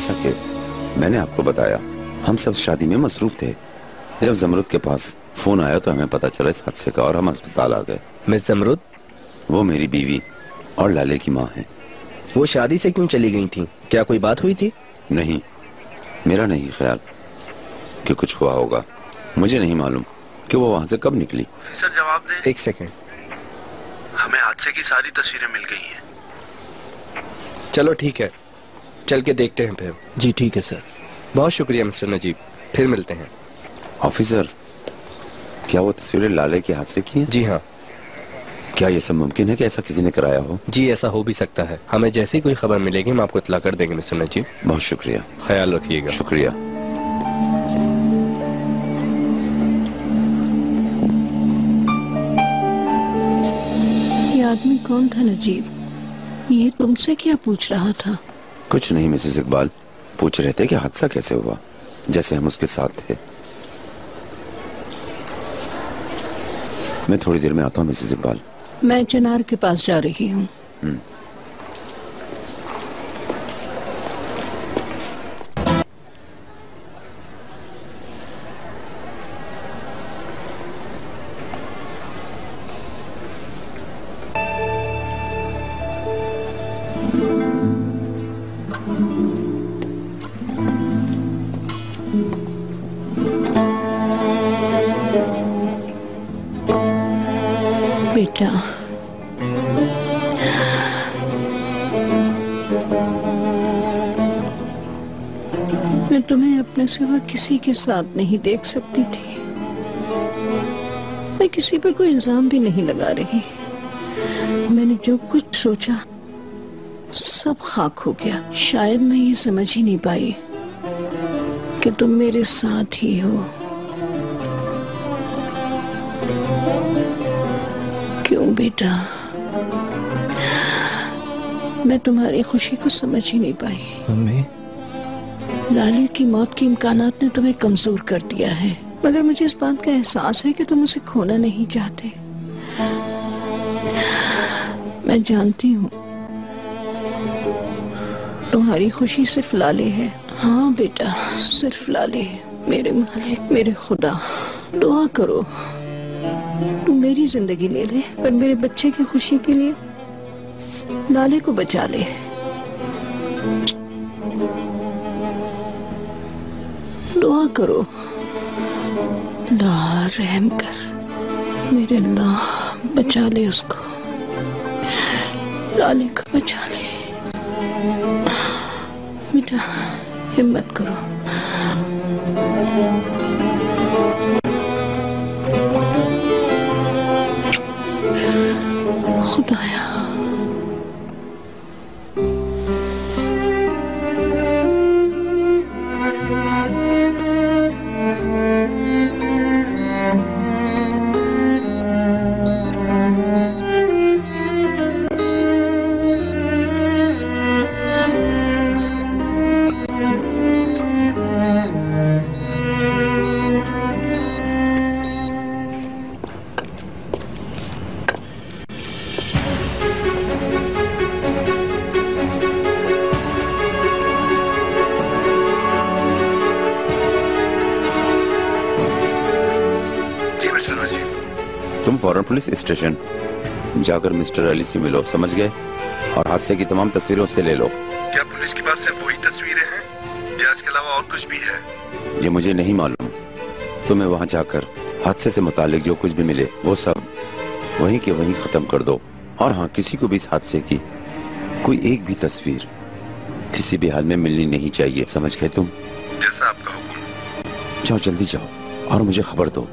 जैसा कि मैंने आपको बताया, हम सब शादी में मसरूफ थे। जब जमरुद के पास फोन आया तो हमें पता चला इस हादसे का और हम अस्पताल आ गए। मिस जमरुद? वो मेरी बीवी और लाले की माँ है। वो शादी से क्यों चली गई थी? क्या कोई बात हुई थी? नहीं, मेरा नहीं ख्याल कि कुछ हुआ होगा। मुझे नहीं मालूम कि वो वहां से कब निकली। ऑफिसर जवाब दें। एक सेकंड। हमें हादसे की सारी तस्वीरें मिल गई हैं। चलो ठीक है, चल के देखते हैं फिर। जी ठीक है सर। बहुत शुक्रिया मिस्टर नजीब, फिर मिलते हैं। ऑफिसर, क्या वो तस्वीरें लाले के हाथ से की हैं? जी हाँ। क्या ये सब मुमकिन है कि ऐसा किसी ने कराया हो? जी ऐसा हो भी सकता है। हमें जैसी कोई खबर मिलेगी हम आपको इत्तला कर देंगे मिस्टर नजीब। बहुत शुक्रिया। ख्याल रखिएगा। शुक्रिया। ये आदमी कौन था नजीब? ये तुमसे क्या पूछ रहा था? कुछ नहीं मिसेस इकबाल, पूछ रहे थे कि हादसा कैसे हुआ, जैसे हम उसके साथ थे। मैं थोड़ी देर में आता हूँ मिसेस इकबाल। मैं चिनार के पास जा रही हूँ। बेटा, मैं तुम्हें अपने सिवा किसी के साथ नहीं देख सकती थी। मैं किसी पर कोई इल्जाम भी नहीं लगा रही। मैंने जो कुछ सोचा सब खाक हो गया। शायद मैं ये समझ ही नहीं पाई कि तुम मेरे साथ ही हो। क्यों बेटा? मैं तुम्हारी खुशी को समझ ही नहीं पाई। मम्मी, लाले की मौत के इम्कानात ने तुम्हें कमजोर कर दिया है, मगर मुझे इस बात का एहसास है कि तुम उसे खोना नहीं चाहते। मैं जानती हूँ तुम्हारी खुशी सिर्फ लाले है। हाँ बेटा, सिर्फ लाले है। मेरे मालिक, मेरे खुदा, दुआ करो तू मेरी जिंदगी ले ले, पर मेरे बच्चे की खुशी के लिए लाले को बचा ले। दुआ करो, अल्लाह रहम कर, मेरे अल्लाह बचा ले उसको, लाले को बचा ले। बेटा हिम्मत करो। खुदाया, तुम फौरन पुलिस स्टेशन जाकर मिस्टर अली से मिलो, समझ गए? और हादसे की तमाम तस्वीरें उससे ले लो। क्या पुलिस के पास सिर्फ वही तस्वीरें हैं या इसके अलावा और कुछ भी है? ये मुझे नहीं मालूम। तुम्हें वहां जाकर हादसे से मुतालिक जो कुछ भी मिले वो सब वहीं के वहीं खत्म कर दो। और हाँ, किसी को भी इस हादसे की कोई एक भी तस्वीर किसी भी हाल में मिलनी नहीं चाहिए, समझ गए तुम? जैसा आपका हुक्म। जाओ, जल्दी जाओ और मुझे खबर दो।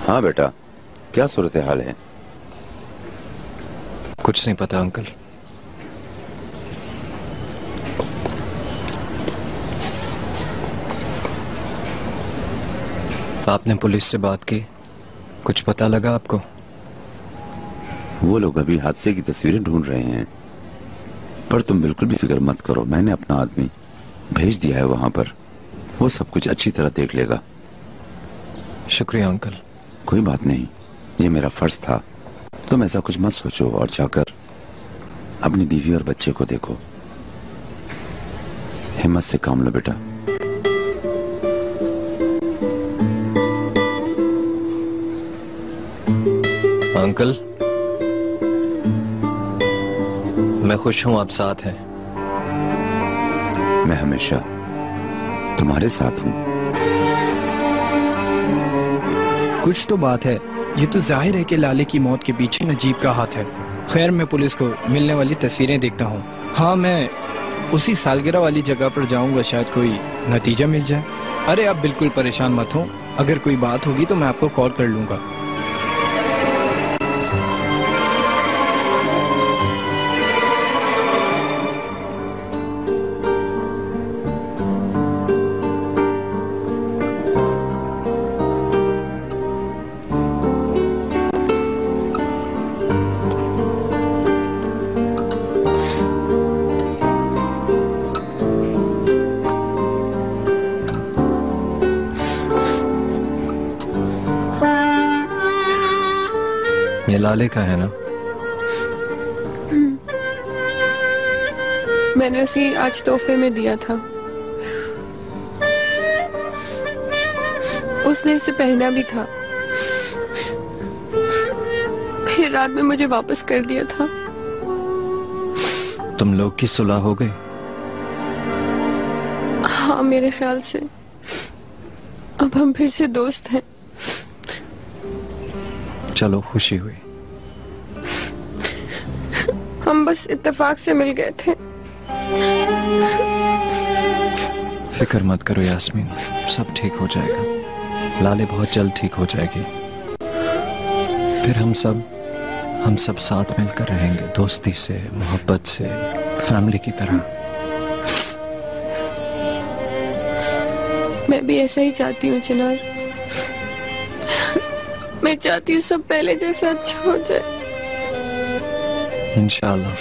हाँ बेटा, क्या सूरत हाल है? कुछ नहीं पता अंकल। आपने पुलिस से बात की, कुछ पता लगा आपको? वो लोग अभी हादसे की तस्वीरें ढूंढ रहे हैं, पर तुम बिल्कुल भी फिक्र मत करो। मैंने अपना आदमी भेज दिया है वहां पर, वो सब कुछ अच्छी तरह देख लेगा। शुक्रिया अंकल। कोई बात नहीं, ये मेरा फर्ज था। तुम ऐसा कुछ मत सोचो और जाकर अपनी बीवी और बच्चे को देखो। हिम्मत से काम लो बेटा। अंकल, मैं खुश हूं आप साथ हैं। मैं हमेशा तुम्हारे साथ हूं। कुछ तो बात है। ये तो जाहिर है कि लाले की मौत के पीछे नजीब का हाथ है। खैर, मैं पुलिस को मिलने वाली तस्वीरें देखता हूँ। हाँ, मैं उसी सालगिरह वाली जगह पर जाऊंगा, शायद कोई नतीजा मिल जाए। अरे आप बिल्कुल परेशान मत हो, अगर कोई बात होगी तो मैं आपको कॉल कर लूंगा। ये लाले का है ना? मैंने उसे आज तोहफे में दिया था। उसने इसे पहना भी था, फिर रात में मुझे वापस कर दिया था। तुम लोग की सुलह हो गई? हाँ, मेरे ख्याल से अब हम फिर से दोस्त हैं। चलो, खुशी हुई। हम बस इत्तेफाक से मिल गए थे। फिक्र मत करो यास्मीन, सब ठीक हो जाएगा। लाले बहुत जल्द ठीक हो जाएगी। फिर हम सब साथ मिलकर रहेंगे, दोस्ती से, मोहब्बत से, फैमिली की तरह। मैं भी ऐसा ही चाहती हूँ चिनार। मैं चाहती हूँ सब पहले जैसा अच्छा हो जाए। इंशाल्लाह।